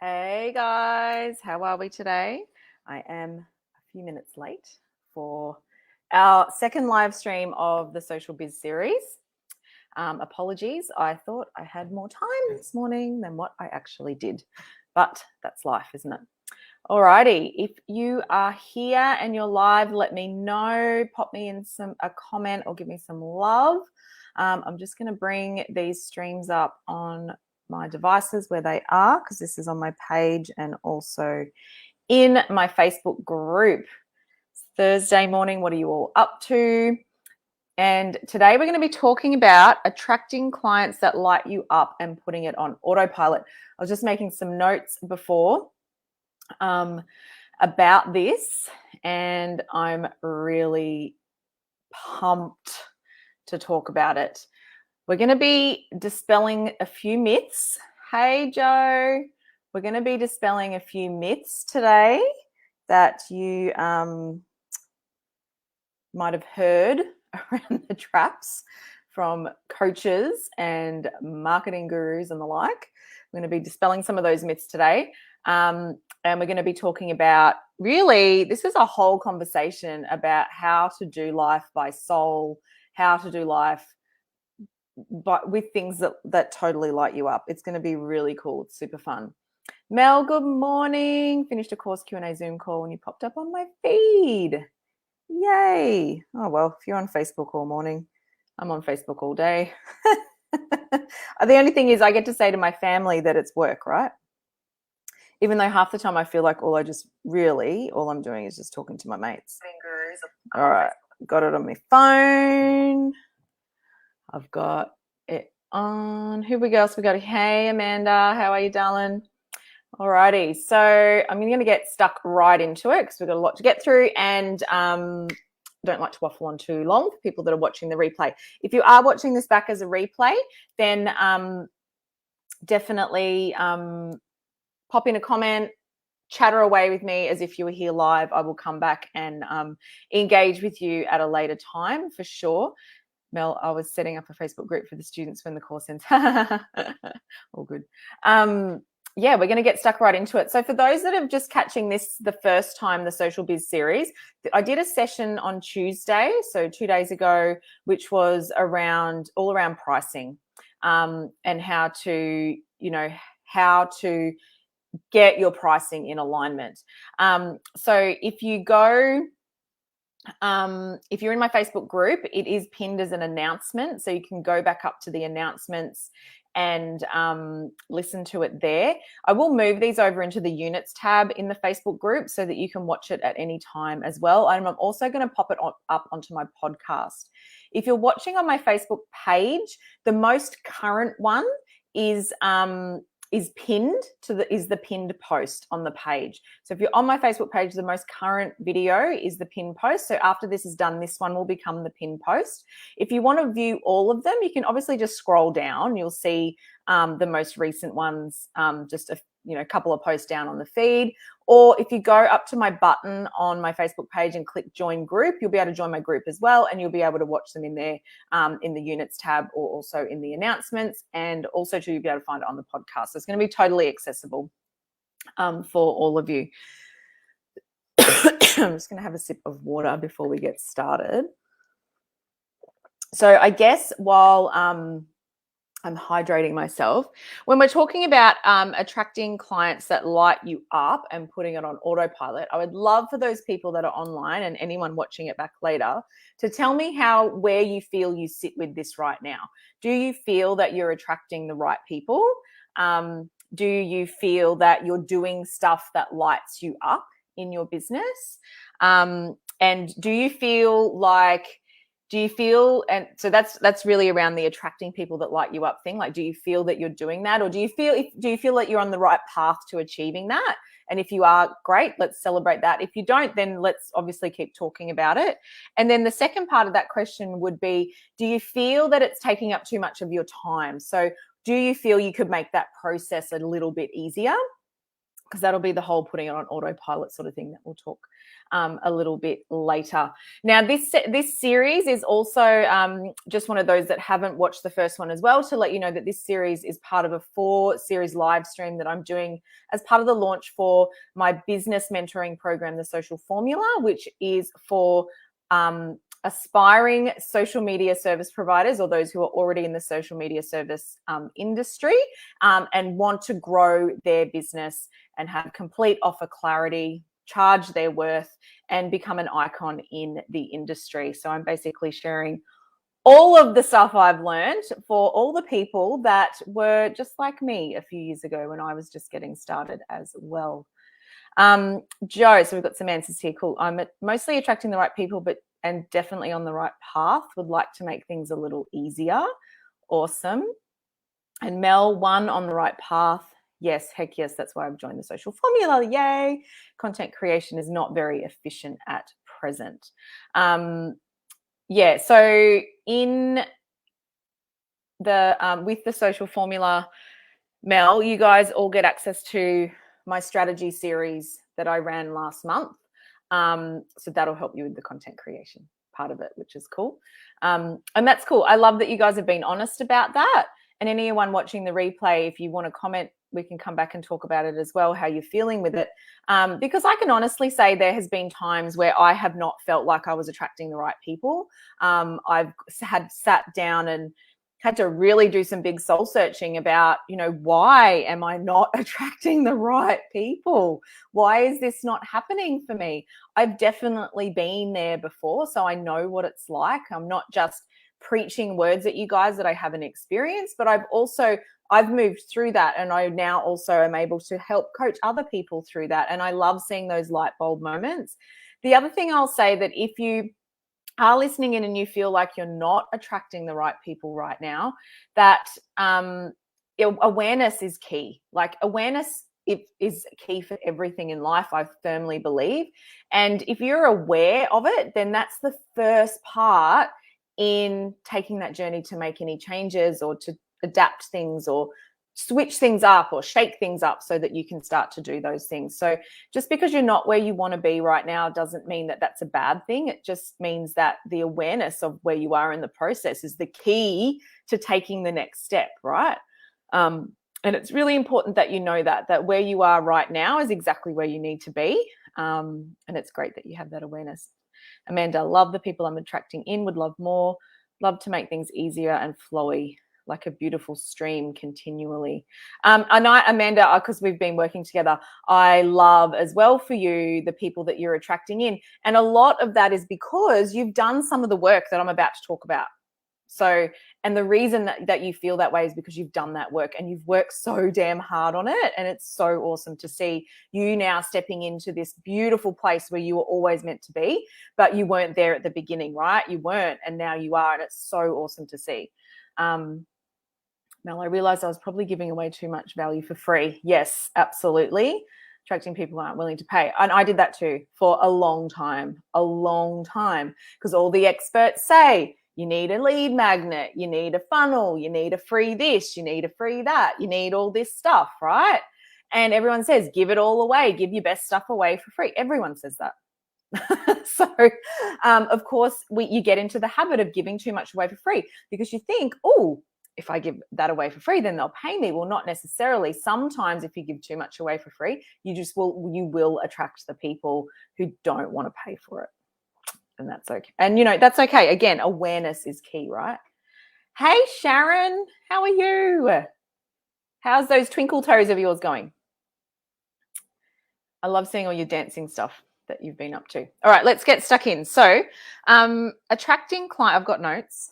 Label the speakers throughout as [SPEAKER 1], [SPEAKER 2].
[SPEAKER 1] Hey guys, how are we today? I am a few minutes late for our second live stream of the Social Biz series. Apologies, I thought I had more time this morning than what I actually did, but that's life, isn't it? Alrighty, if you are here and you're live, let me know, pop me in a comment or give me some love. I'm just going to bring these streams up on my devices where they are, because this is on my page and also in my Facebook group. It's Thursday morning, what are you all up to? And today we're going to be talking about attracting clients that light you up and putting it on autopilot. I was just making some notes before about this, and I'm really pumped to talk about it. We're going to be dispelling a few myths. Hey, Joe. We're going to be dispelling a few myths today that you might have heard around the traps from coaches and marketing gurus and the like. We're going to be dispelling some of those myths today. And we're going to be talking about, really, this is a whole conversation about how to do life by soul, how to do life but with things that totally light you up. It's going to be really cool. It's super fun. Mel, good morning. Finished a course Q&A Zoom call when you popped up on my feed. Yay. Oh, well, if you're on Facebook all morning, I'm on Facebook all day. The only thing is I get to say to my family that it's work, right? Even though half the time I feel like all I'm doing is just talking to my mates. All right, got it on my phone. I've got it on. Who else we got? Hey, Amanda, how are you, darling? Alrighty, so I'm going to get stuck right into it because we've got a lot to get through, and don't like to waffle on too long for people that are watching the replay. If you are watching this back as a replay, then definitely pop in a comment, chatter away with me as if you were here live. I will come back and engage with you at a later time for sure. Mel, I was setting up a Facebook group for the students when the course ends. All good. Yeah, we're going to get stuck right into it. So for those that are just catching this the first time, the Social Biz series, I did a session on Tuesday, so 2 days ago, which was all around pricing and how to get your pricing in alignment. So if you go... if you're in my Facebook group, it is pinned as an announcement. So you can go back up to the announcements and listen to it there. I will move these over into the units tab in the Facebook group so that you can watch it at any time as well. And I'm also going to pop it up onto my podcast. If you're watching on my Facebook page, the most current one is pinned is the pinned post on the page. So if you're on my Facebook page, the most current video is the pinned post. So after this is done, this one will become the pinned post. If you want to view all of them, you can obviously just scroll down. You'll see the most recent ones, just a couple of posts down on the feed. Or if you go up to my button on my Facebook page and click join group, you'll be able to join my group as well, and you'll be able to watch them in there in the units tab or also in the announcements, and also you'll be able to find it on the podcast. So it's going to be totally accessible for all of you. I'm just going to have a sip of water before we get started. So I guess while I'm hydrating myself, when we're talking about attracting clients that light you up and putting it on autopilot, I would love for those people that are online and anyone watching it back later to tell me where you feel you sit with this right now. Do you feel that you're attracting the right people? Do you feel that you're doing stuff that lights you up in your business? And do you feel, and so that's really around the attracting people that light you up thing. Like, do you feel that you're doing that, or do you feel that you're on the right path to achieving that? And if you are, great, let's celebrate that. If you don't, then let's obviously keep talking about it. And then the second part of that question would be, do you feel that it's taking up too much of your time? So do you feel you could make that process a little bit easier because that'll be the whole putting it on autopilot sort of thing that we'll talk a little bit later. Now, this series is also just one of those that haven't watched the first one as well, to let you know that this series is part of a 4-series live stream that I'm doing as part of the launch for my business mentoring program, The Social Formula, which is for aspiring social media service providers, or those who are already in the social media service industry and want to grow their business and have complete offer clarity, charge their worth, and become an icon in the industry. So I'm basically sharing all of the stuff I've learned for all the people that were just like me a few years ago when I was just getting started as well. Joe, so we've got some answers here. Cool. I'm mostly attracting the right people, and definitely on the right path. Would like to make things a little easier. Awesome. And Mel, 1 on the right path. Yes, heck yes, that's why I've joined the Social Formula. Yay. Content creation is not very efficient at present. Yeah, so in the with the Social Formula, Mel, you guys all get access to my strategy series that I ran last month. So that'll help you with the content creation part of it, which is cool. And that's cool. I love that you guys have been honest about that. And anyone watching the replay, if you want to comment, we can come back and talk about it as well, how you're feeling with it. Because I can honestly say there has been times where I have not felt like I was attracting the right people. I've had sat down and had to really do some big soul searching about, why am I not attracting the right people? Why is this not happening for me? I've definitely been there before, so I know what it's like. I'm not just preaching words at you guys that I haven't experienced, but I've moved through that, and I now also am able to help coach other people through that. And I love seeing those light bulb moments. The other thing I'll say, that if you are listening in and you feel like you're not attracting the right people right now, that awareness is key. Like, awareness is key for everything in life, I firmly believe. And if you're aware of it, then that's the first part in taking that journey to make any changes or to adapt things or switch things up or shake things up so that you can start to do those things. So just because you're not where you want to be right now doesn't mean that that's a bad thing. It just means that the awareness of where you are in the process is the key to taking the next step, right? And it's really important that you know that where you are right now is exactly where you need to be. And it's great that you have that awareness. Amanda, love the people I'm attracting in, would love more, love to make things easier and flowy, like a beautiful stream continually. And Amanda, because we've been working together, I love as well for you the people that you're attracting in. And a lot of that is because you've done some of the work that I'm about to talk about. So, and the reason that you feel that way is because you've done that work and you've worked so damn hard on it. And it's so awesome to see you now stepping into this beautiful place where you were always meant to be, but you weren't there at the beginning, right? You weren't, and now you are. And it's so awesome to see. Mel, I realized I was probably giving away too much value for free. Yes, absolutely. Attracting people who aren't willing to pay. And I did that too for a long time, because all the experts say, you need a lead magnet, you need a funnel, you need a free this, you need a free that, you need all this stuff, right? And everyone says, give it all away, give your best stuff away for free. Everyone says that. So, of course, you get into the habit of giving too much away for free because you think, oh, if I give that away for free, then they'll pay me. Well, not necessarily. Sometimes if you give too much away for free, you will attract the people who don't want to pay for it. And that's okay. And, that's okay. Again, awareness is key, right? Hey, Sharon, how are you? How's those twinkle toes of yours going? I love seeing all your dancing stuff that you've been up to. All right, let's get stuck in. So, attracting client, I've got notes.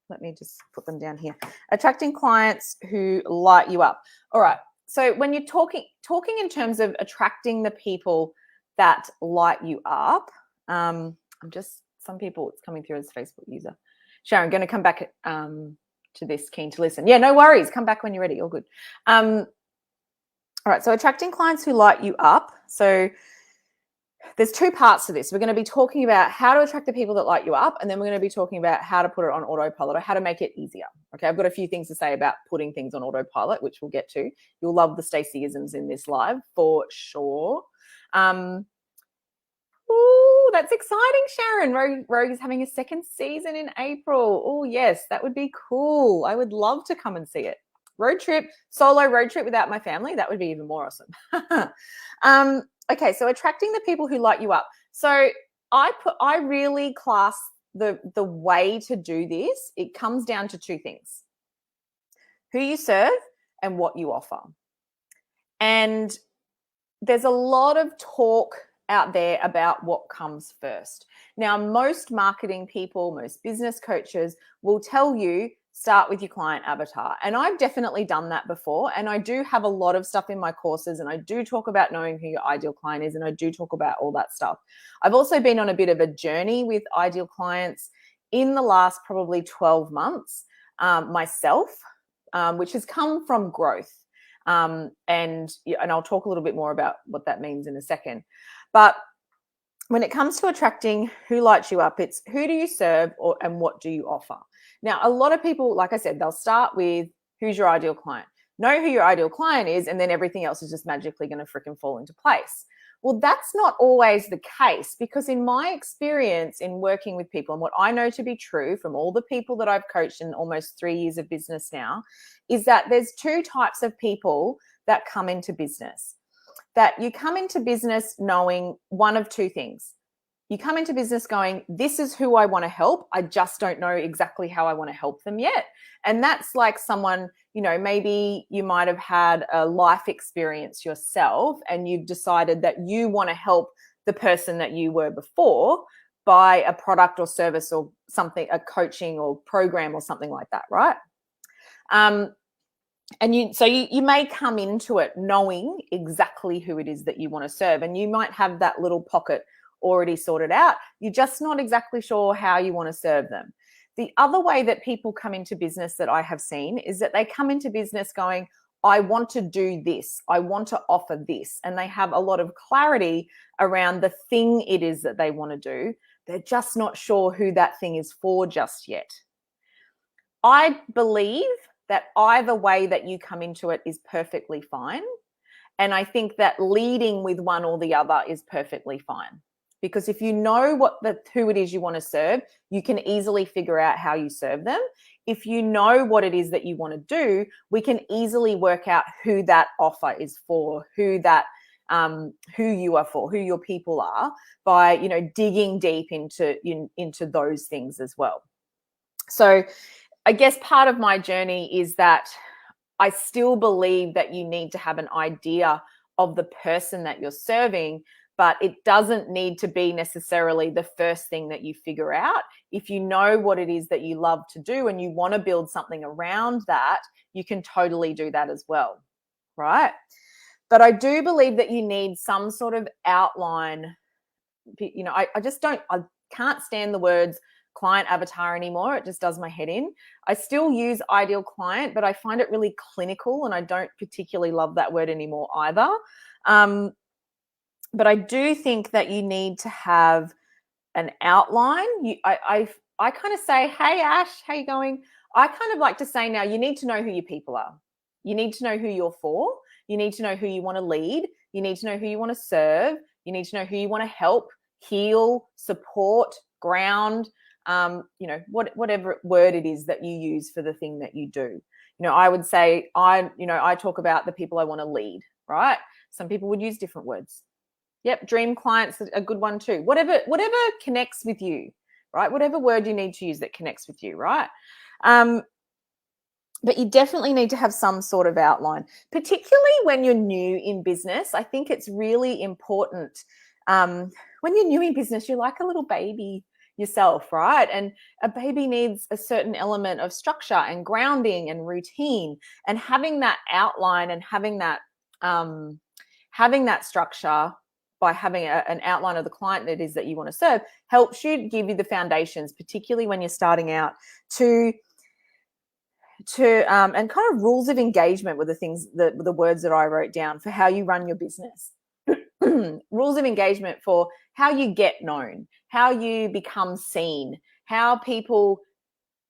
[SPEAKER 1] Let me just put them down here. Attracting clients who light you up. All right. So when you're talking in terms of attracting the people that light you up, some people, it's coming through as a Facebook user. Sharon, going to come back to this, keen to listen. Yeah, no worries. Come back when you're ready. All good. All right. So attracting clients who light you up. So there's two parts to this. We're going to be talking about how to attract the people that light you up, and then we're going to be talking about how to put it on autopilot or how to make it easier. Okay, I've got a few things to say about putting things on autopilot, which we'll get to. You'll love the Stacey-isms in this live for sure. Oh, that's exciting, Sharon. Rogue is having a second season in April. Oh, yes, that would be cool. I would love to come and see it. Road trip, solo road trip without my family, that would be even more awesome. Okay, so attracting the people who light you up. So I really class the way to do this. It comes down to two things: who you serve and what you offer. And there's a lot of talk out there about what comes first. Now, most marketing people, most business coaches will tell you start with your client avatar. And I've definitely done that before. And I do have a lot of stuff in my courses, and I do talk about knowing who your ideal client is, and I do talk about all that stuff. I've also been on a bit of a journey with ideal clients in the last probably 12 months myself, which has come from growth. And I'll talk a little bit more about what that means in a second. But when it comes to attracting who lights you up, it's who do you serve and what do you offer? Now, a lot of people, like I said, they'll start with who's your ideal client. Know who your ideal client is, and then everything else is just magically going to freaking fall into place. Well, that's not always the case, because in my experience in working with people, and what I know to be true from all the people that I've coached in almost 3 years of business now, is that there's two types of people that come into business. That you come into business knowing one of two things. You come into business going, this is who I want to help. I just don't know exactly how I want to help them yet. And that's like someone, maybe you might have had a life experience yourself and you've decided that you want to help the person that you were before by a product or service or something, a coaching or program or something like that, right? And you may come into it knowing exactly who it is that you want to serve, and you might have that little pocket already sorted out. You're just not exactly sure how you want to serve them. The other way that people come into business that I have seen is that they come into business going, I want to do this, I want to offer this, and they have a lot of clarity around the thing it is that they want to do. They're just not sure who that thing is for just yet. I believe that either way that you come into it is perfectly fine. And I think that leading with one or the other is perfectly fine. Because if you know who it is you want to serve, you can easily figure out how you serve them. If you know what it is that you want to do, we can easily work out who that offer is for, who you are for, who your people are, by digging deep into those things as well. So I guess part of my journey is that I still believe that you need to have an idea of the person that you're serving, but it doesn't need to be necessarily the first thing that you figure out. If you know what it is that you love to do and you want to build something around that, you can totally do that as well, right? But I do believe that you need some sort of outline. I can't stand the words client avatar anymore. It just does my head in. I still use ideal client, but I find it really clinical, and I don't particularly love that word anymore either. But I do think that you need to have an outline. I kind of say, hey, Ash, how you going? I kind of like to say now, you need to know who your people are. You need to know who you're for. You need to know who you want to lead. You need to know who you want to serve. You need to know who you want to help, heal, support, ground, whatever word it is that you use for the thing that you do. I would say I talk about the people I want to lead, right? Some people would use different words. Yep, dream clients are a good one too. Whatever connects with you, right? Whatever word you need to use that connects with you, right? But you definitely need to have some sort of outline, particularly when you're new in business. I think it's really important. When you're new in business, you're like a little baby yourself, right? And a baby needs a certain element of structure and grounding and routine, and having that outline and having that structure by having an outline of the client that it is that you want to serve helps you, give you the foundations, particularly when you're starting out, to and kind of rules of engagement with the things, the words that I wrote down for how you run your business. rules of engagement for how you get known, how you become seen, how people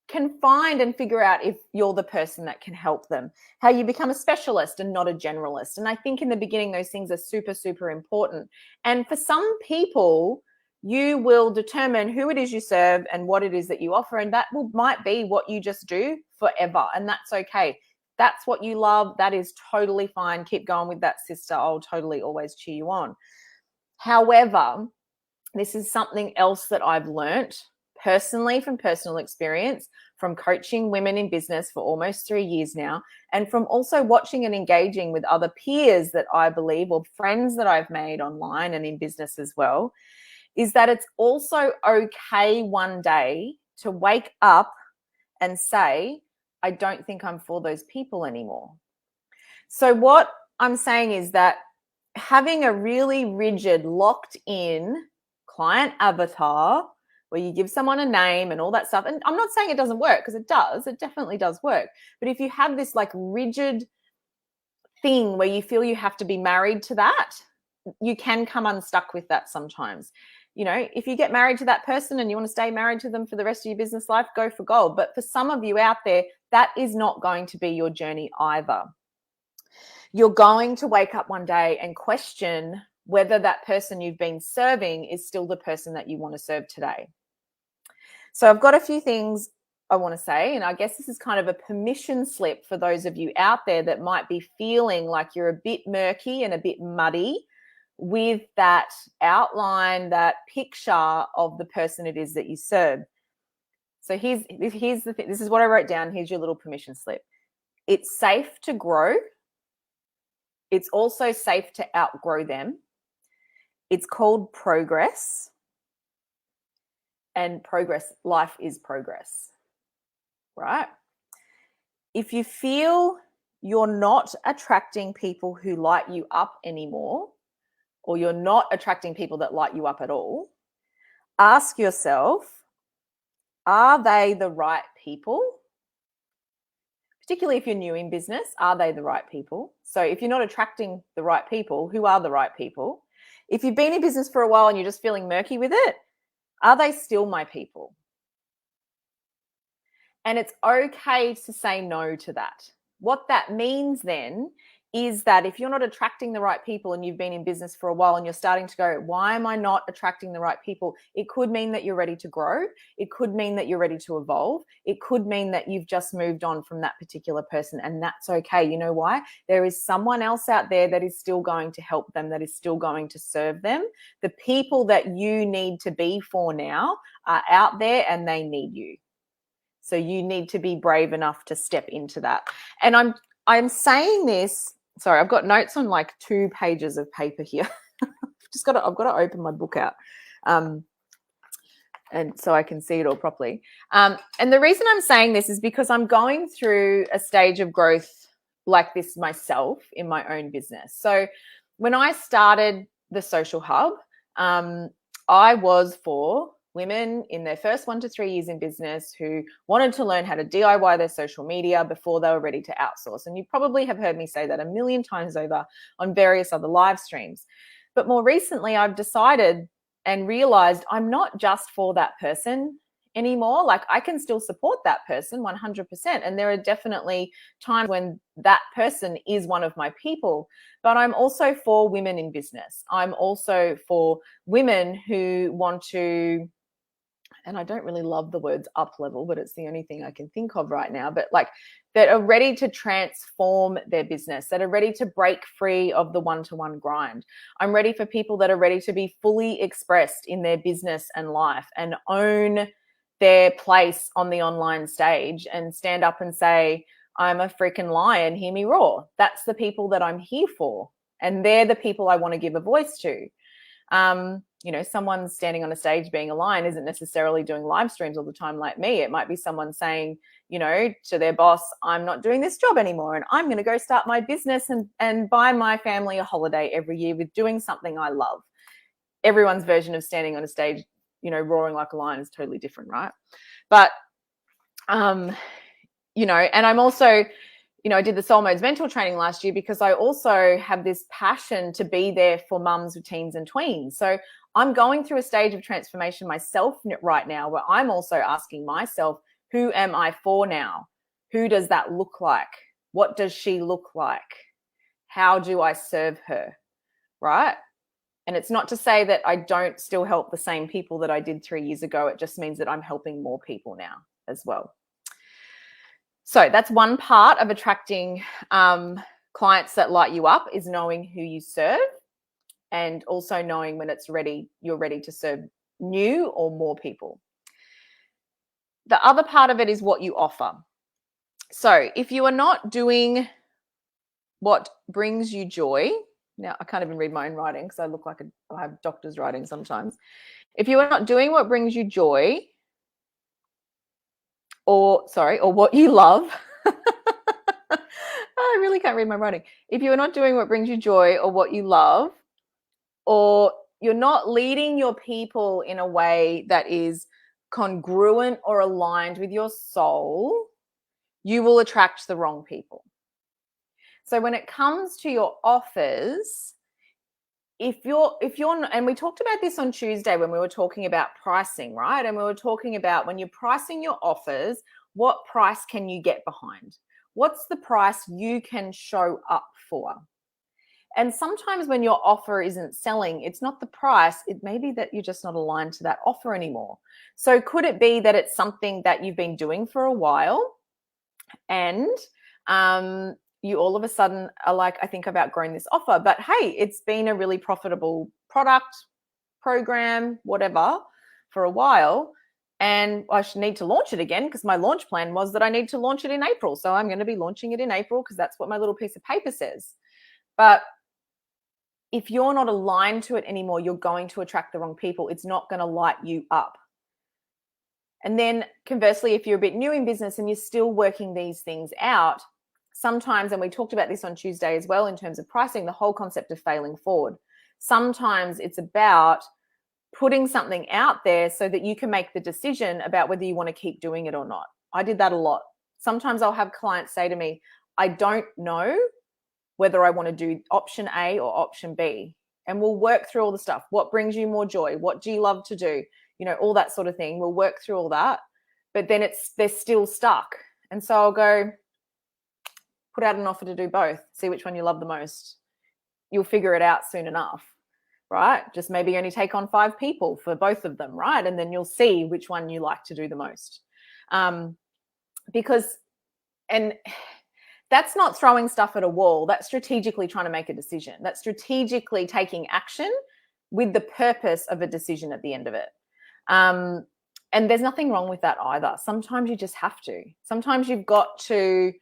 [SPEAKER 1] can find and figure out if you're the person that can help them, how you become a specialist and not a generalist. And I think in the beginning, those things are super, super important. And for some people, you will determine who it is you serve and what it is that you offer. And that might be what you just do forever. And that's okay. That's what you love. That is totally fine. Keep going with that, sister. I'll totally always cheer you on. However, this is something else that I've learnt personally from personal experience, from coaching women in business for almost 3 years now, and from also watching and engaging with other peers that I believe, or friends that I've made online and in business as well, is that it's also okay one day to wake up and say, I don't think I'm for those people anymore. So what I'm saying is that having a really rigid, locked in client avatar where you give someone a name and all that stuff, and I'm not saying it doesn't work, because it definitely does work. But if you have this like rigid thing where you feel you have to be married to that, you can come unstuck with that sometimes. You know, if you get married to that person and you want to stay married to them for the rest of your business life, go for gold. But for some of you out there, that is not going to be your journey either. You're going to wake up one day and question whether that person you've been serving is still the person that you want to serve today. So I've got a few things I want to say, and I guess this is kind of a permission slip for those of you out there that might be feeling like you're a bit murky and a bit muddy with that outline, that picture of the person it is that you serve. So here's the thing. This is what I wrote down. Here's your little permission slip. It's safe to grow. It's also safe to outgrow them. It's called progress. And progress, life is progress, right? If you feel you're not attracting people who light you up anymore, or you're not attracting people that light you up at all, ask yourself, are they the right people? Particularly if you're new in business, are they the right people? So if you're not attracting the right people, who are the right people? If you've been in business for a while and you're just feeling murky with it, are they still my people? And it's okay to say no to that. What that means then is that if you're not attracting the right people and you've been in business for a while and you're starting to go, why am I not attracting the right people? It could mean that you're ready to grow. It could mean that you're ready to evolve. It could mean that you've just moved on from that particular person, and that's okay. You know why? There is someone else out there that is still going to help them, that is still going to serve them. The people that you need to be for now are out there and they need you. So you need to be brave enough to step into that. And I'm saying this, sorry, I've got notes on like 2 pages of paper here. I've got to open my book out. And so I can see it all properly. And the reason I'm saying this is because I'm going through a stage of growth like this myself in my own business. So when I started the Social Hub, I was for women in their first 1 to 3 years in business who wanted to learn how to DIY their social media before they were ready to outsource. And you probably have heard me say that a million times over on various other live streams. But more recently, I've decided and realized I'm not just for that person anymore. Like, I can still support that person 100%. And there are definitely times when that person is one of my people, but I'm also for women in business. I'm also for women who want to, and I don't really love the words up level, but it's the only thing I can think of right now, but like that are ready to transform their business, that are ready to break free of the one-to-one grind. I'm ready for people that are ready to be fully expressed in their business and life and own their place on the online stage and stand up and say, I'm a freaking lion, hear me roar. That's the people that I'm here for. And they're the people I want to give a voice to. You know, someone standing on a stage being a lion isn't necessarily doing live streams all the time like me. It might be someone saying, you know, to their boss, I'm not doing this job anymore and I'm going to go start my business and buy my family a holiday every year with doing something I love. Everyone's version of standing on a stage, you know, roaring like a lion is totally different, right? But, you know, and I'm also, I did the Soul Modes mentor training last year because I also have this passion to be there for mums with teens and tweens. So I'm going through a stage of transformation myself right now, where I'm also asking myself, who am I for now? Who does that look like? What does she look like? How do I serve her? Right? And it's not to say that I don't still help the same people that I did 3 years ago. It just means that I'm helping more people now as well. So that's one part of attracting clients that light you up, is knowing who you serve, and also knowing when you're ready to serve new or more people. The other part of it is what you offer. So if you are not doing what brings you joy, now I can't even read my own writing because I look like I have doctor's writing sometimes. If you are not doing what brings you joy, or what you love, I really can't read my writing. If you are not doing what brings you joy or what you love, or you're not leading your people in a way that is congruent or aligned with your soul, you will attract the wrong people. So when it comes to your offers, if you're, and we talked about this on Tuesday when we were talking about pricing, right? And we were talking about, when you're pricing your offers, what price can you get behind? What's the price you can show up for? And sometimes when your offer isn't selling, it's not the price. It may be that you're just not aligned to that offer anymore. So could it be that it's something that you've been doing for a while, and you all of a sudden are like, I think I've outgrown this offer, but hey, it's been a really profitable product, program, whatever, for a while, and I should need to launch it again because my launch plan was that I need to launch it in April. So I'm going to be launching it in April because that's what my little piece of paper says. But if you're not aligned to it anymore, you're going to attract the wrong people. It's not going to light you up. And then conversely, if you're a bit new in business and you're still working these things out, sometimes, and we talked about this on Tuesday as well in terms of pricing, the whole concept of failing forward. Sometimes it's about putting something out there so that you can make the decision about whether you want to keep doing it or not. I did that a lot. Sometimes I'll have clients say to me, I don't know whether I want to do option A or option B. And we'll work through all the stuff. What brings you more joy? What do you love to do? All that sort of thing. We'll work through all that. But then they're still stuck. And so I'll go, put out an offer to do both. See which one you love the most. You'll figure it out soon enough, right? Just maybe only take on 5 people for both of them, right? And then you'll see which one you like to do the most. Because that's not throwing stuff at a wall. That's strategically trying to make a decision. That's strategically taking action with the purpose of a decision at the end of it. And there's nothing wrong with that either. Sometimes you just have to. Sometimes you've got to,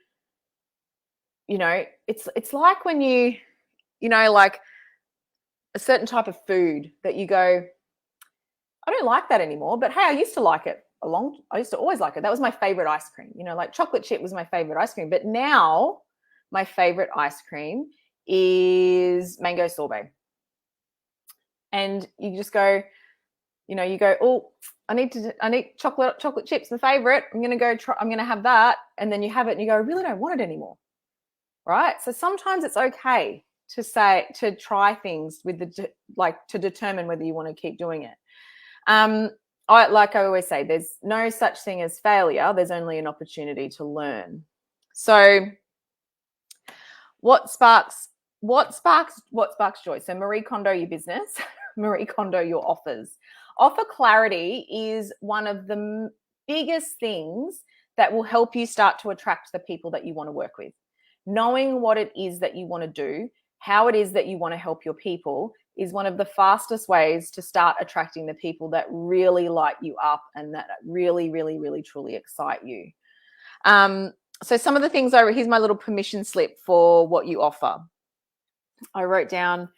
[SPEAKER 1] it's like when you like a certain type of food that you go, I don't like that anymore, but hey, I used to like it I used to always like it. That was my favorite ice cream. Like chocolate chip was my favorite ice cream, but now my favorite ice cream is mango sorbet. And you just go, oh, I need chocolate chips, my favorite. I'm going to have that. And then you have it and you go, I really don't want it anymore. Right? So sometimes it's okay to try things to determine whether you want to keep doing it. Like I always say, there's no such thing as failure. There's only an opportunity to learn. So what sparks joy? So Marie Kondo your business, Marie Kondo your offers. Offer clarity is one of the biggest things that will help you start to attract the people that you want to work with. Knowing what it is that you want to do, how it is that you want to help your people, is one of the fastest ways to start attracting the people that really light you up and that really, really, really, truly excite you. So some of the things here's my little permission slip for what you offer. I wrote down,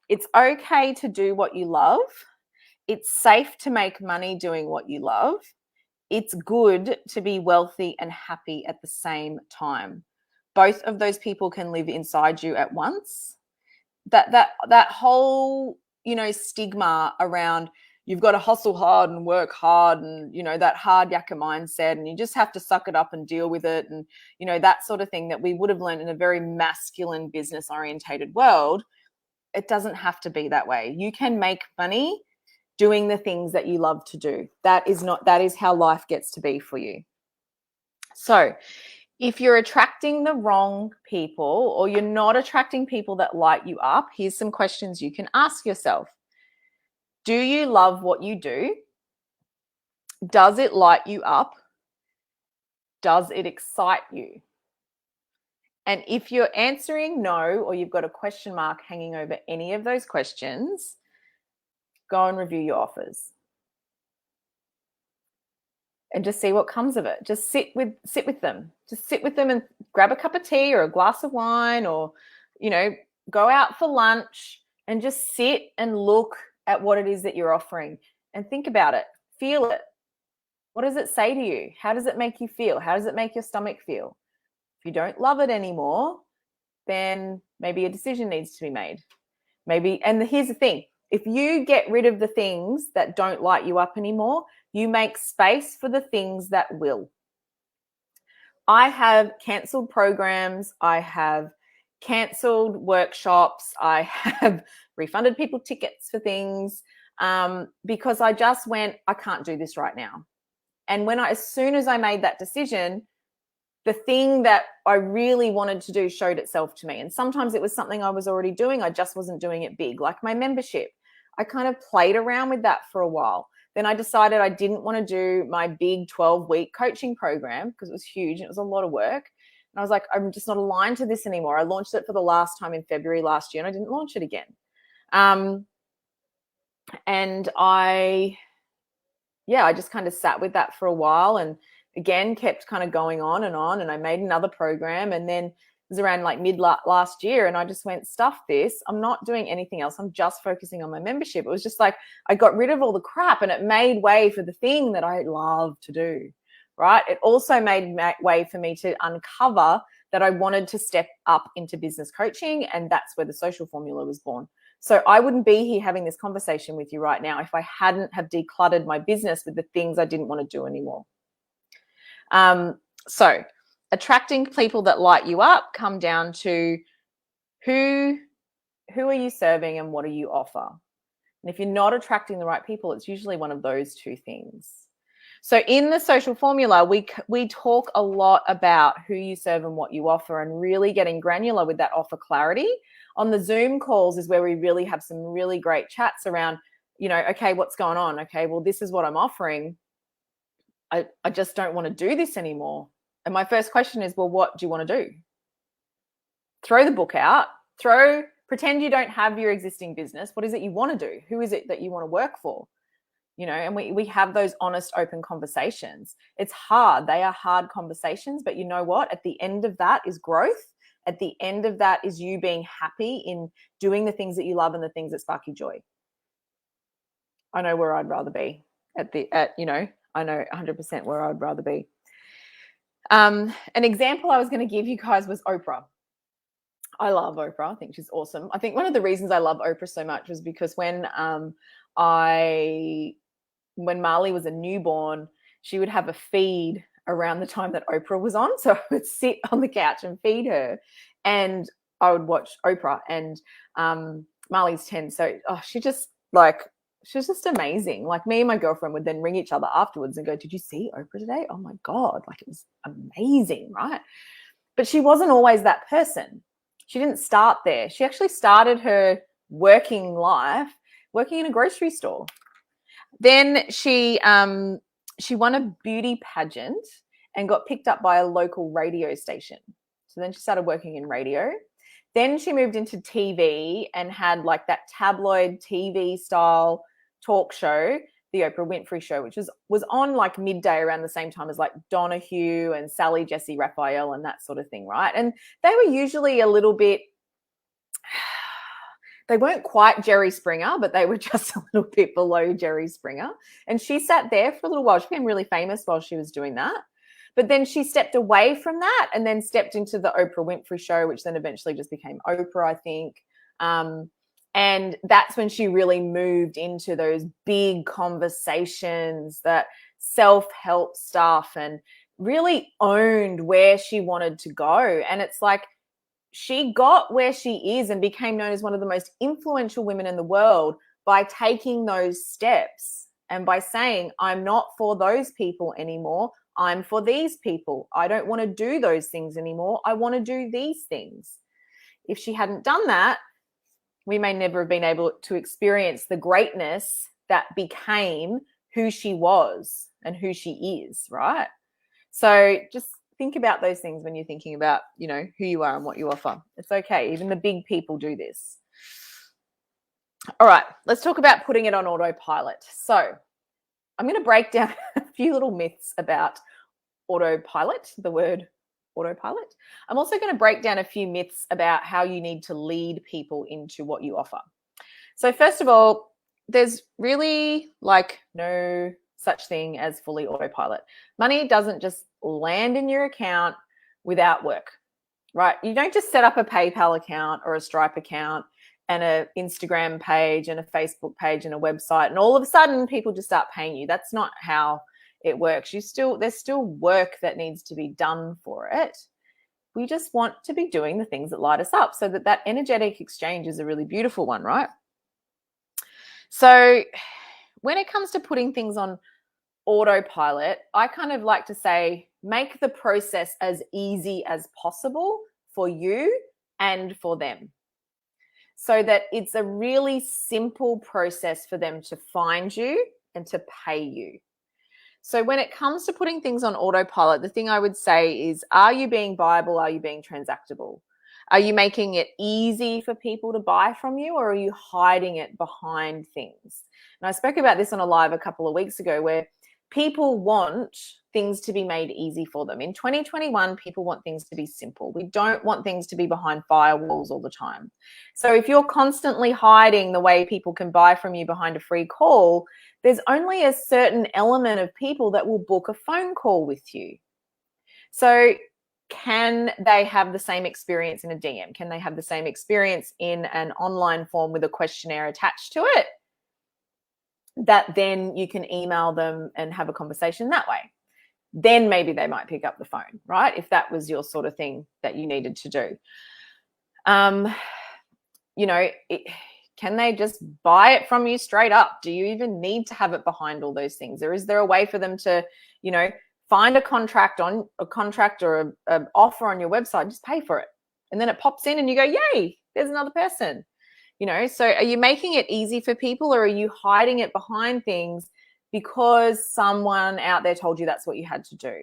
[SPEAKER 1] it's okay to do what you love. It's safe to make money doing what you love. It's good to be wealthy and happy at the same time. Both of those people can live inside you at once. That whole, stigma around you've got to hustle hard and work hard and, that hard yakka mindset, and you just have to suck it up and deal with it. And, that sort of thing that we would have learned in a very masculine business orientated world. It doesn't have to be that way. You can make money doing the things that you love to do. That is how life gets to be for you. So if you're attracting the wrong people, or you're not attracting people that light you up, here's some questions you can ask yourself. Do you love what you do? Does it light you up? Does it excite you? And if you're answering no, or you've got a question mark hanging over any of those questions, go and review your offers and just see what comes of it. Just sit with them. Just sit with them and grab a cup of tea or a glass of wine, or, go out for lunch and just sit and look at what it is that you're offering and think about it. Feel it. What does it say to you? How does it make you feel? How does it make your stomach feel? If you don't love it anymore, then maybe a decision needs to be made. And here's the thing. If you get rid of the things that don't light you up anymore, you make space for the things that will. I have cancelled programs. I have cancelled workshops. I have refunded people tickets for things because I just went, I can't do this right now. And as soon as I made that decision, the thing that I really wanted to do showed itself to me. And sometimes it was something I was already doing. I just wasn't doing it big, like my membership. I kind of played around with that for a while. Then I decided I didn't want to do my big 12-week coaching program because it was huge and it was a lot of work. And I was like, I'm just not aligned to this anymore. I launched it for the last time in February last year and I didn't launch it again. And I just kind of sat with that for a while and again kept kind of going on. And I made another program, and then it was around like mid last year and I just went, stuff this. I'm not doing anything else. I'm just focusing on my membership. It was just like I got rid of all the crap and it made way for the thing that I love to do, right? It also made way for me to uncover that I wanted to step up into business coaching, and that's where the social formula was born. So I wouldn't be here having this conversation with you right now if I hadn't have decluttered my business with the things I didn't want to do anymore. So attracting people that light you up come down to who are you serving and what do you offer? And if you're not attracting the right people, it's usually one of those two things. So in the social formula, we talk a lot about who you serve and what you offer, and really getting granular with that offer clarity. On the Zoom calls is where we really have some really great chats around, okay, what's going on? Okay, well, this is what I'm offering. I just don't want to do this anymore. And my first question is, well, what do you want to do? Throw the book out. Pretend you don't have your existing business. What is it you want to do? Who is it that you want to work for? And we have those honest, open conversations. It's hard. They are hard conversations, but you know what? At the end of that is growth. At the end of that is you being happy in doing the things that you love and the things that spark you joy. I know where I'd rather be I know 100% where I'd rather be. An example I was going to give you guys was Oprah. I love Oprah. I think she's awesome. I think one of the reasons I love Oprah so much was because when Marley was a newborn, she would have a feed around the time that Oprah was on. So I would sit on the couch and feed her, and I would watch Oprah. And Marley's 10, so she was just amazing. Like, me and my girlfriend would then ring each other afterwards and go, did you see Oprah today? Oh my God, it was amazing, right? But she wasn't always that person. She didn't start there. She actually started her working life working in a grocery store. Then she won a beauty pageant and got picked up by a local radio station. So then she started working in radio. Then she moved into TV and had like that tabloid TV style talk show, the Oprah Winfrey Show, which was on like midday around the same time as like Donahue and Sally Jessy Raphael and that sort of thing, right? And they were usually a little bit, they weren't quite Jerry Springer, but they were just a little bit below Jerry Springer. And she sat there for a little while. She became really famous while she was doing that. But then she stepped away from that and then stepped into the Oprah Winfrey Show, which then eventually just became Oprah, I think. And that's when she really moved into those big conversations, that self-help stuff, and really owned where she wanted to go. And it's like she got where she is and became known as one of the most influential women in the world by taking those steps and by saying, I'm not for those people anymore. I'm for these people. I don't want to do those things anymore. I want to do these things. If she hadn't done that, we may never have been able to experience the greatness that became who she was and who she is, right? So just think about those things when you're thinking about, you know, who you are and what you offer. It's okay. Even the big people do this. All right, let's talk about putting it on autopilot. So I'm going to break down a few little myths about autopilot, the word autopilot. I'm also going to break down a few myths about how you need to lead people into what you offer. So first of all, there's really like no such thing as fully autopilot. Money doesn't just land in your account without work, right? You don't just set up a PayPal account or a Stripe account and an Instagram page and a Facebook page and a website, and all of a sudden people just start paying you. That's not how it works. There's still work that needs to be done for it. We just want to be doing the things that light us up, so that energetic exchange is a really beautiful one, right? So when it comes to putting things on autopilot, I kind of like to say, make the process as easy as possible for you and for them, so that it's a really simple process for them to find you and to pay you. So when it comes to putting things on autopilot, the thing I would say is, are you being buyable? Are you being transactable? Are you making it easy for people to buy from you, or are you hiding it behind things? And I spoke about this on a live a couple of weeks ago, where people want things to be made easy for them. In 2021, people want things to be simple. We don't want things to be behind firewalls all the time. So if you're constantly hiding the way people can buy from you behind a free call, there's only a certain element of people that will book a phone call with you. So can they have the same experience in a DM? Can they have the same experience in an online form with a questionnaire attached to it, that then you can email them and have a conversation that way? Then maybe they might pick up the phone, right? If that was your sort of thing that you needed to do. You know, can they just buy it from you straight up? Do you even need to have it behind all those things? Or is there a way for them to, you know, find a contract or an offer on your website, just pay for it, and then it pops in and you go, yay, there's another person. You know, so are you making it easy for people, or are you hiding it behind things because someone out there told you that's what you had to do?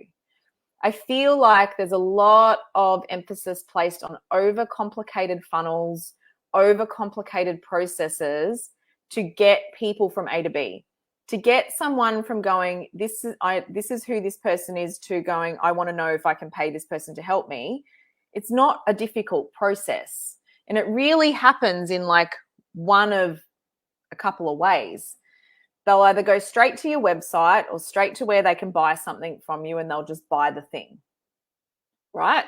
[SPEAKER 1] I feel like there's a lot of emphasis placed on overcomplicated funnels, overcomplicated processes to get people from A to B. To get someone from going, this is who this person is, to going, I want to know if I can pay this person to help me. It's not a difficult process. And it really happens in like one of a couple of ways. They'll either go straight to your website or straight to where they can buy something from you, and they'll just buy the thing, right?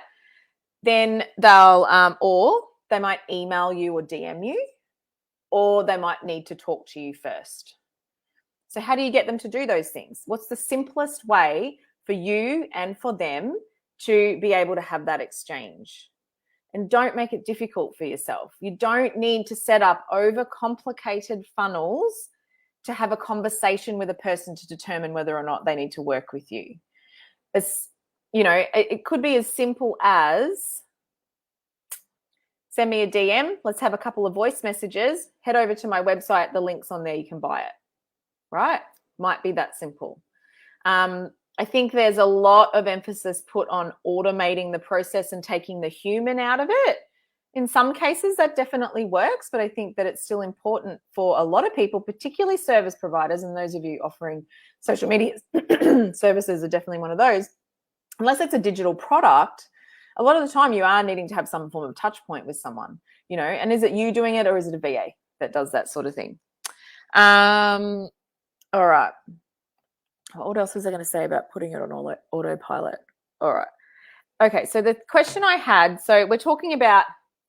[SPEAKER 1] Then they'll, or they might email you or DM you, or they might need to talk to you first. So how do you get them to do those things? What's the simplest way for you and for them to be able to have that exchange? And don't make it difficult for yourself. You don't need to set up overcomplicated funnels to have a conversation with a person to determine whether or not they need to work with you. It's, you know, it could be as simple as, send me a DM, let's have a couple of voice messages, head over to my website, the link's on there, you can buy it, right? Might be that simple. I think there's a lot of emphasis put on automating the process and taking the human out of it. In some cases, that definitely works, but I think that it's still important for a lot of people, particularly service providers, and those of you offering social media services are definitely one of those. Unless it's a digital product, a lot of the time you are needing to have some form of touch point with someone, you know, and is it you doing it, or is it a VA that does that sort of thing? All right. What else was I going to say about putting it on autopilot? All right. Okay, so the question I had, so we're talking about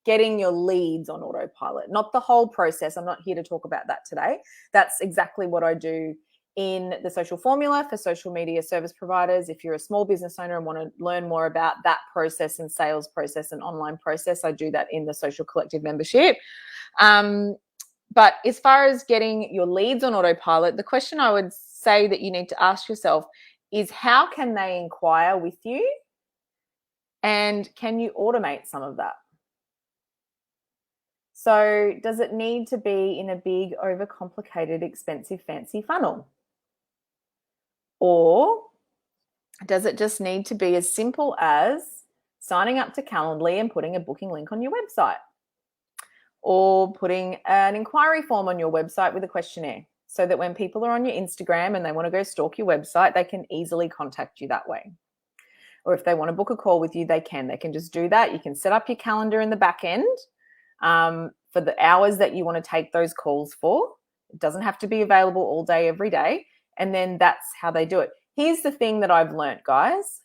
[SPEAKER 1] getting your leads on autopilot, not the whole process. I'm not here to talk about that today. That's exactly what I do in the social formula for social media service providers. If you're a small business owner and want to learn more about that process and sales process and online process, I do that in the Social Collective membership. But as far as getting your leads on autopilot, the question I would say that you need to ask yourself is, how can they inquire with you? And can you automate some of that? So does it need to be in a big, overcomplicated, expensive, fancy funnel? Or does it just need to be as simple as signing up to Calendly and putting a booking link on your website? Or putting an inquiry form on your website with a questionnaire, so that when people are on your Instagram and they want to go stalk your website, they can easily contact you that way. Or if they want to book a call with you, they can just do that. You can set up your calendar in the back end for the hours that you want to take those calls for. It doesn't have to be available all day, every day. And then that's how they do it. Here's the thing that I've learned, guys.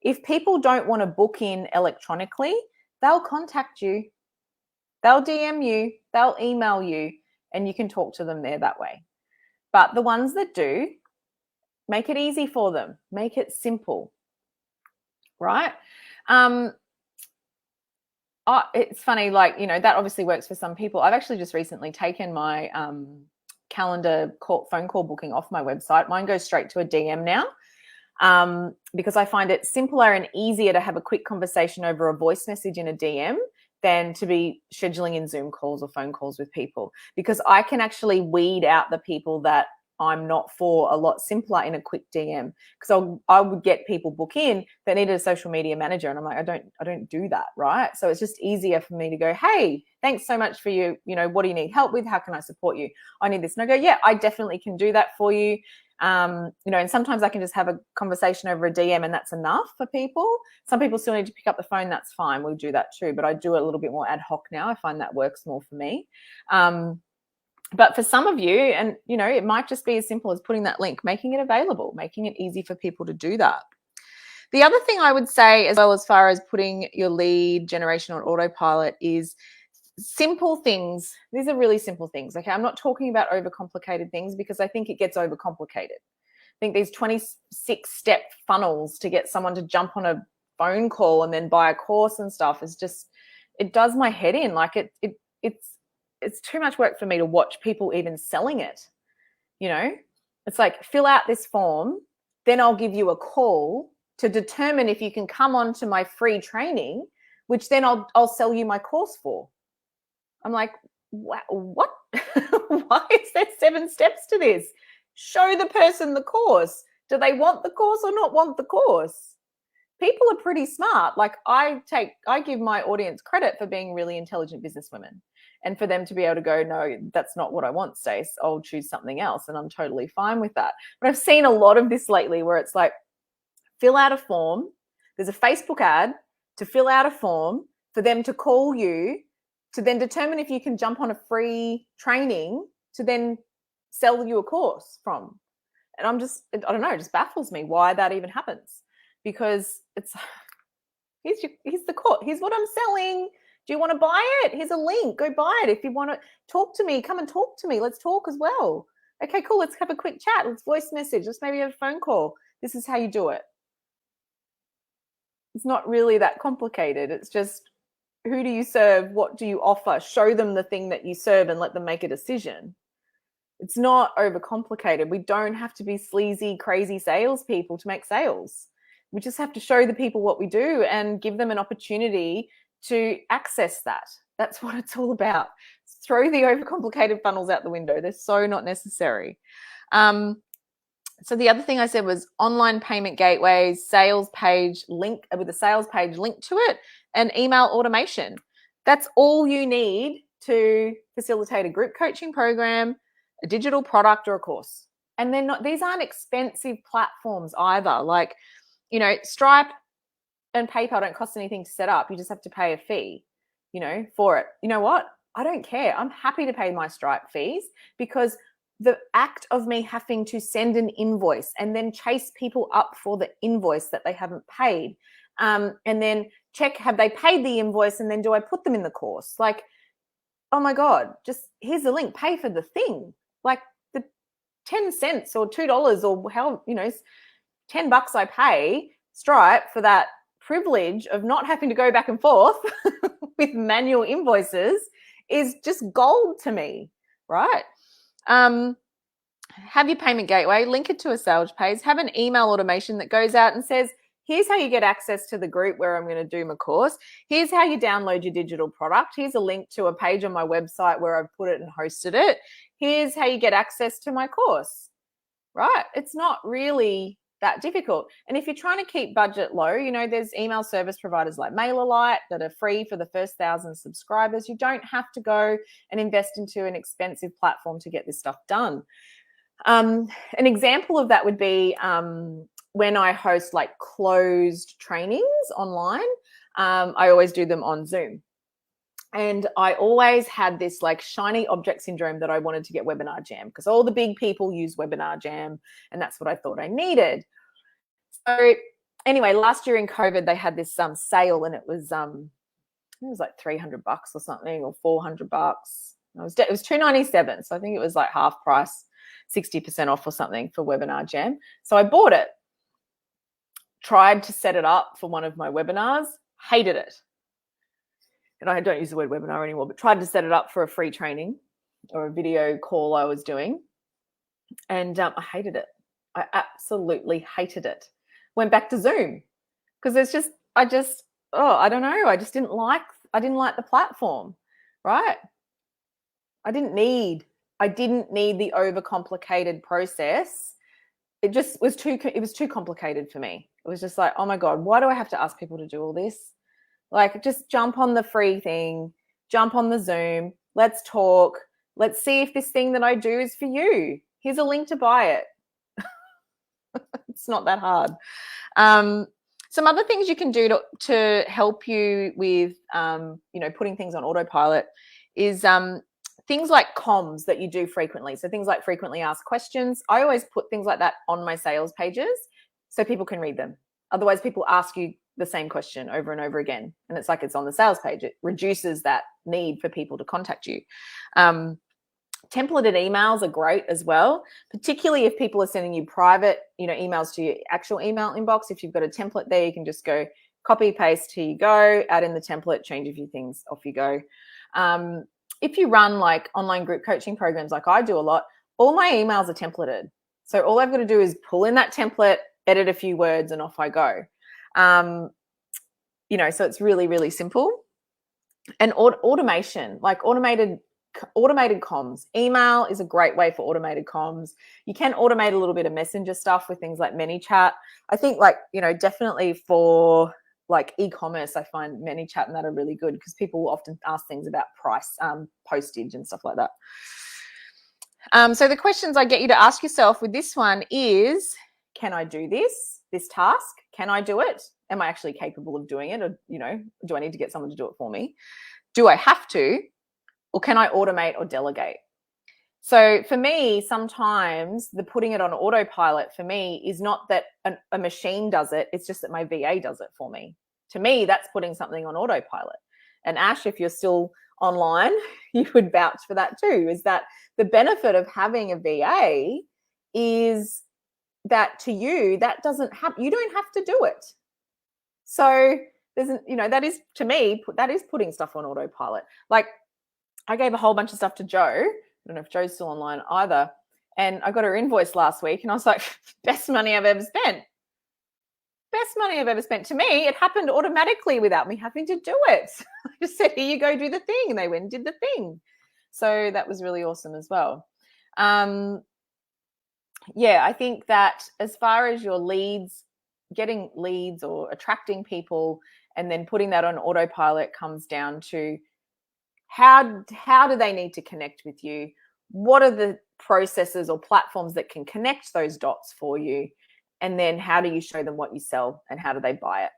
[SPEAKER 1] If people don't want to book in electronically, they'll contact you. They'll DM you, they'll email you, and you can talk to them there that way. But the ones that do, make it easy for them. Make it simple, right? It's funny, like, you know, that obviously works for some people. I've actually just recently taken my calendar phone call booking off my website. Mine goes straight to a DM now because I find it simpler and easier to have a quick conversation over a voice message in a DM than to be scheduling in Zoom calls or phone calls with people, because I can actually weed out the people that I'm not for a lot simpler in a quick DM. Because I would get people book in that needed a social media manager, and I'm like, I don't do that, right? So it's just easier for me to go, hey, thanks so much for you. You know, what do you need help with? How can I support you? I need this. And I go, yeah, I definitely can do that for you. You know, and sometimes I can just have a conversation over a DM and that's enough for people. Some people still need to pick up the phone. That's fine. We'll do that too. But I do it a little bit more ad hoc now. I find that works more for me. But for some of you, and, you know, it might just be as simple as putting that link, making it available, making it easy for people to do that. The other thing I would say, as well, as far as putting your lead generation on autopilot, is simple things. These are really simple things. Okay. I'm not talking about overcomplicated things, because I think it gets overcomplicated. I think these 26-step funnels to get someone to jump on a phone call and then buy a course and stuff is just, it does my head in. Like it's too much work for me to watch people even selling it. You know, it's like, fill out this form, then I'll give you a call to determine if you can come on to my free training, which then I'll sell you my course for. I'm like, what? Why is there 7 steps to this? Show the person the course. Do they want the course or not want the course? People are pretty smart. Like, I give my audience credit for being really intelligent businesswomen, and for them to be able to go, no, that's not what I want, Stace. I'll choose something else. And I'm totally fine with that. But I've seen a lot of this lately where it's like, fill out a form. There's a Facebook ad to fill out a form for them to call you, to then determine if you can jump on a free training to then sell you a course from. And I don't know, it just baffles me why that even happens. Because it's, here's the course, here's what I'm selling. Do you want to buy it? Here's a link, go buy it. If you want to talk to me, come and talk to me. Let's talk as well. Okay, cool, let's have a quick chat. Let's voice message. Let's maybe have a phone call. This is how you do it. It's not really that complicated. It's just, who do you serve? What do you offer? Show them the thing that you serve and let them make a decision. It's not overcomplicated. We don't have to be sleazy, crazy salespeople to make sales. We just have to show the people what we do and give them an opportunity to access that. That's what it's all about. Throw the overcomplicated funnels out the window. They're so not necessary. So the other thing I said was online payment gateways, sales page link with a sales page linked to it, and email automation. That's all you need to facilitate a group coaching program, a digital product, or a course. And these aren't expensive platforms either. Like, you know, Stripe and PayPal don't cost anything to set up. You just have to pay a fee, you know, for it. You know what? I don't care. I'm happy to pay my Stripe fees, because the act of me having to send an invoice and then chase people up for the invoice that they haven't paid, and then check, have they paid the invoice, and then do I put them in the course? Like, oh my God, just here's the link, pay for the thing. Like the 10 cents or $2 or how, $10 I pay Stripe for that privilege of not having to go back and forth with manual invoices is just gold to me, right? Have your payment gateway, link it to a sales page, have an email automation that goes out and says, here's how you get access to the group where I'm going to do my course. Here's how you download your digital product. Here's a link to a page on my website where I've put it and hosted it. Here's how you get access to my course, right? It's not really that difficult. And if you're trying to keep budget low, there's email service providers like MailerLite that are free for the first 1,000 subscribers. You don't have to go and invest into an expensive platform to get this stuff done. An example of that would be when I host like closed trainings online. I always do them on Zoom. And I always had this like shiny object syndrome that I wanted to get Webinar Jam because all the big people use Webinar Jam and that's what I thought I needed. So anyway, last year in COVID, they had this sale and it was like $300 or something, or $400. It was $297. So I think it was like half price, 60% off or something for Webinar Jam. So I bought it, tried to set it up for one of my webinars, hated it. And I don't use the word webinar anymore, but tried to set it up for a free training or a video call I was doing. And I hated it. I absolutely hated it. Went back to Zoom because I don't know. I didn't like the platform, right? I didn't need the overcomplicated process. It was too complicated for me. It was just like, oh my God, why do I have to ask people to do all this? Like, just jump on the free thing, jump on the Zoom, let's talk, let's see if this thing that I do is for you. Here's a link to buy it. It's not that hard. Some other things you can do to help you with, putting things on autopilot is things like comms that you do frequently. So things like frequently asked questions. I always put things like that on my sales pages so people can read them. Otherwise, people ask you the same question over and over again. And it's like it's on the sales page. It reduces that need for people to contact you. Templated emails are great as well, particularly if people are sending you private, emails to your actual email inbox. If you've got a template there, you can just go copy, paste, here you go, add in the template, change a few things, off you go. If you run like online group coaching programs like I do a lot, all my emails are templated. So all I've got to do is pull in that template, edit a few words, and off I go. So it's really, really simple. And automation, like automated comms. Email is a great way for automated comms. You can automate a little bit of messenger stuff with things like ManyChat. I think definitely for like e-commerce, I find ManyChat and that are really good because people will often ask things about price, postage and stuff like that. So the questions I get you to ask yourself with this one is, can I do this task? Can I do it? Am I actually capable of doing it? Or, do I need to get someone to do it for me? Do I have to? Or can I automate or delegate? So for me, sometimes the putting it on autopilot for me is not that a machine does it. It's just that my VA does it for me. To me, that's putting something on autopilot. And Ash, if you're still online, you would vouch for that too, is that the benefit of having a VA is that to you, that doesn't happen. You don't have to do it. So that is, to me, that is putting stuff on autopilot. Like I gave a whole bunch of stuff to Jo. I don't know if Jo's still online either. And I got her invoice last week and I was like, best money I've ever spent. Best money I've ever spent. To me, it happened automatically without me having to do it. I just said, here you go, do the thing. And they went and did the thing. So that was really awesome as well. I think that as far as your leads, getting leads or attracting people and then putting that on autopilot comes down to how do they need to connect with you? What are the processes or platforms that can connect those dots for you? And then how do you show them what you sell and how do they buy it?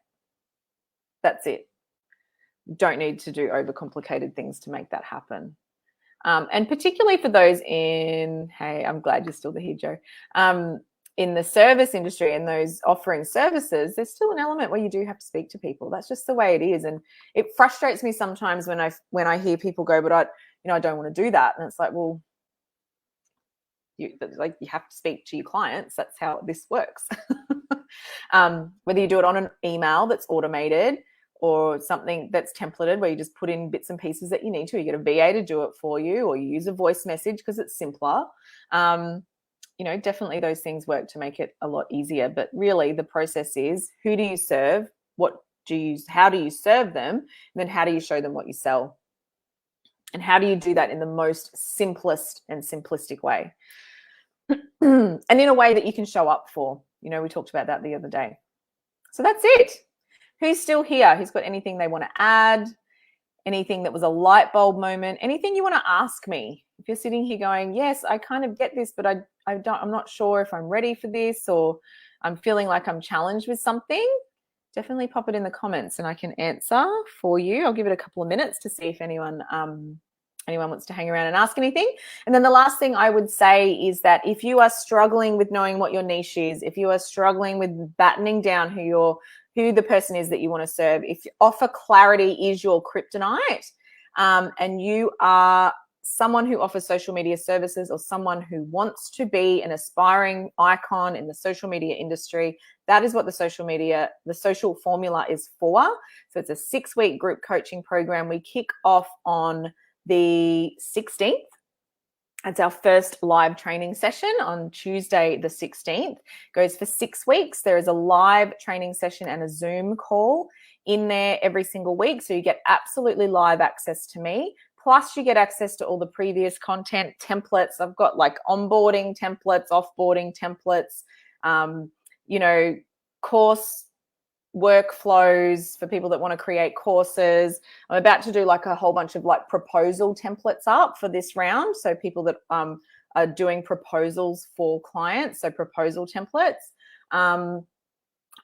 [SPEAKER 1] That's it. Don't need to do overcomplicated things to make that happen. And particularly for those hey, I'm glad you're still here, Jo. in the service industry and those offering services, there's still an element where you do have to speak to people. That's just the way it is. And it frustrates me sometimes when I hear people go, but I don't want to do that. And it's like, well, you have to speak to your clients. That's how this works. Whether you do it on an email that's automated or something that's templated where you just put in bits and pieces that you need to, you get a VA to do it for you, or you use a voice message because it's simpler. Definitely those things work to make it a lot easier. But really the process is, who do you serve? How do you serve them? And then how do you show them what you sell? And how do you do that in the most simplest and simplistic way? And in a way that you can show up for. We talked about that the other day. So that's it. Who's still here? Who's got anything they want to add? Anything that was a light bulb moment? Anything you want to ask me? If you're sitting here going, yes, I kind of get this, but I'm not sure if I'm ready for this, or I'm feeling like I'm challenged with something, definitely pop it in the comments and I can answer for you. I'll give it a couple of minutes to see if anyone wants to hang around and ask anything. And then the last thing I would say is that if you are struggling with knowing what your niche is, if you are struggling with battening down who the person is that you want to serve, if offer clarity is your kryptonite, and you are someone who offers social media services or someone who wants to be an aspiring icon in the social media industry, that is what the social formula is for. So it's a 6-week group coaching program. We kick off on the 16th. It's our first live training session on Tuesday, the 16th. Goes for 6 weeks. There is a live training session and a Zoom call in there every single week. So you get absolutely live access to me. Plus you get access to all the previous content templates. I've got like onboarding templates, offboarding templates, course workflows for people that want to create courses. I'm about to do like a whole bunch of like proposal templates up for this round. So people that are doing proposals for clients, so proposal templates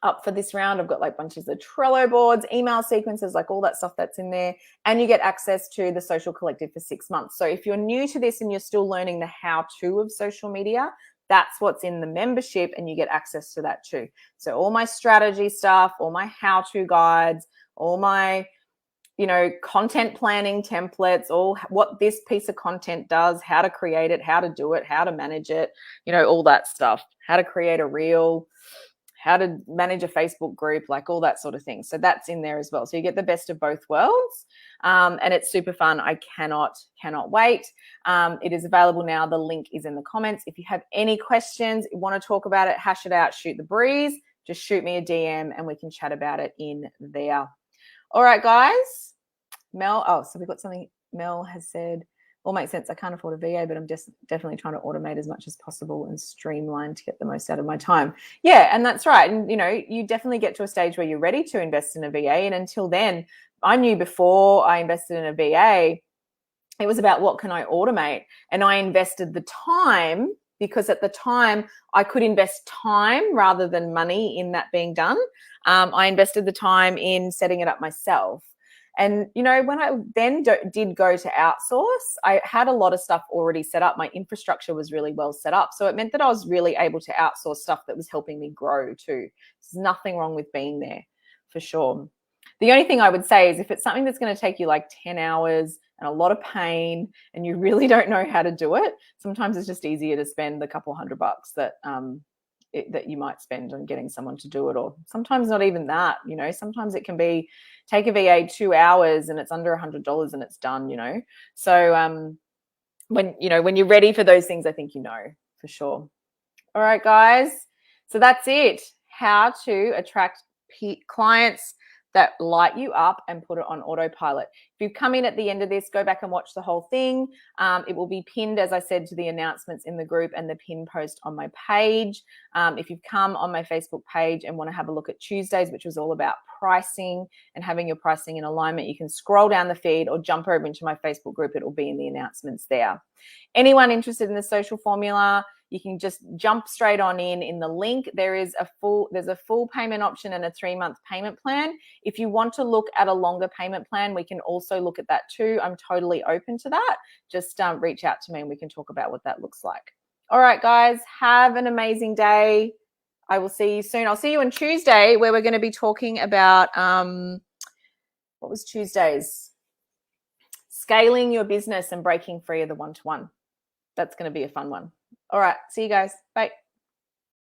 [SPEAKER 1] up for this round. I've got like bunches of Trello boards, email sequences, like all that stuff that's in there. And you get access to the Social Collective for 6 months. So if you're new to this and you're still learning the how-to of social media, that's what's in the membership, and you get access to that too. So all my strategy stuff, all my how-to guides, all my, content planning templates, all what this piece of content does, how to create it, how to do it, how to manage it, all that stuff, how to create a reel, how to manage a Facebook group, like all that sort of thing. So that's in there as well. So you get the best of both worlds, and it's super fun. I cannot wait. It is available now. The link is in the comments. If you have any questions, you want to talk about it, hash it out, shoot the breeze, just shoot me a DM and we can chat about it in there. All right, guys. So we've got something Mel has said. All makes sense. I can't afford a VA, but I'm just definitely trying to automate as much as possible and streamline to get the most out of my time. Yeah, and that's right. And, you definitely get to a stage where you're ready to invest in a VA. And until then, I knew before I invested in a VA, it was about what can I automate? And I invested the time, because at the time I could invest time rather than money in that being done. I invested the time in setting it up myself. And, when I then did go to outsource, I had a lot of stuff already set up. My infrastructure was really well set up. So it meant that I was really able to outsource stuff that was helping me grow too. There's nothing wrong with being there, for sure. The only thing I would say is if it's something that's going to take you like 10 hours and a lot of pain and you really don't know how to do it, sometimes it's just easier to spend a couple $100 that you might spend on getting someone to do it, or sometimes not even that. Sometimes it can be take a VA 2 hours and it's under $100 and it's done. So when you're ready for those things, I think for sure. All right, guys. So that's it. How to attract clients that light you up and put it on autopilot. If you've come in at the end of this, go back and watch the whole thing. It will be pinned, as I said, to the announcements in the group and the pin post on my page. If you've come on my Facebook page and want to have a look at Tuesdays, which was all about pricing and having your pricing in alignment, you can scroll down the feed or jump over into my Facebook group. It will be in the announcements there. Anyone interested in the social formula, you can just jump straight on in the link. There's a full payment option and a 3-month payment plan. If you want to look at a longer payment plan, we can also look at that too. I'm totally open to that. Just reach out to me and we can talk about what that looks like. All right, guys, have an amazing day. I will see you soon. I'll see you on Tuesday, where we're going to be talking about what was Tuesday's? Scaling your business and breaking free of the one-to-one. That's going to be a fun one. All right, see you guys. Bye.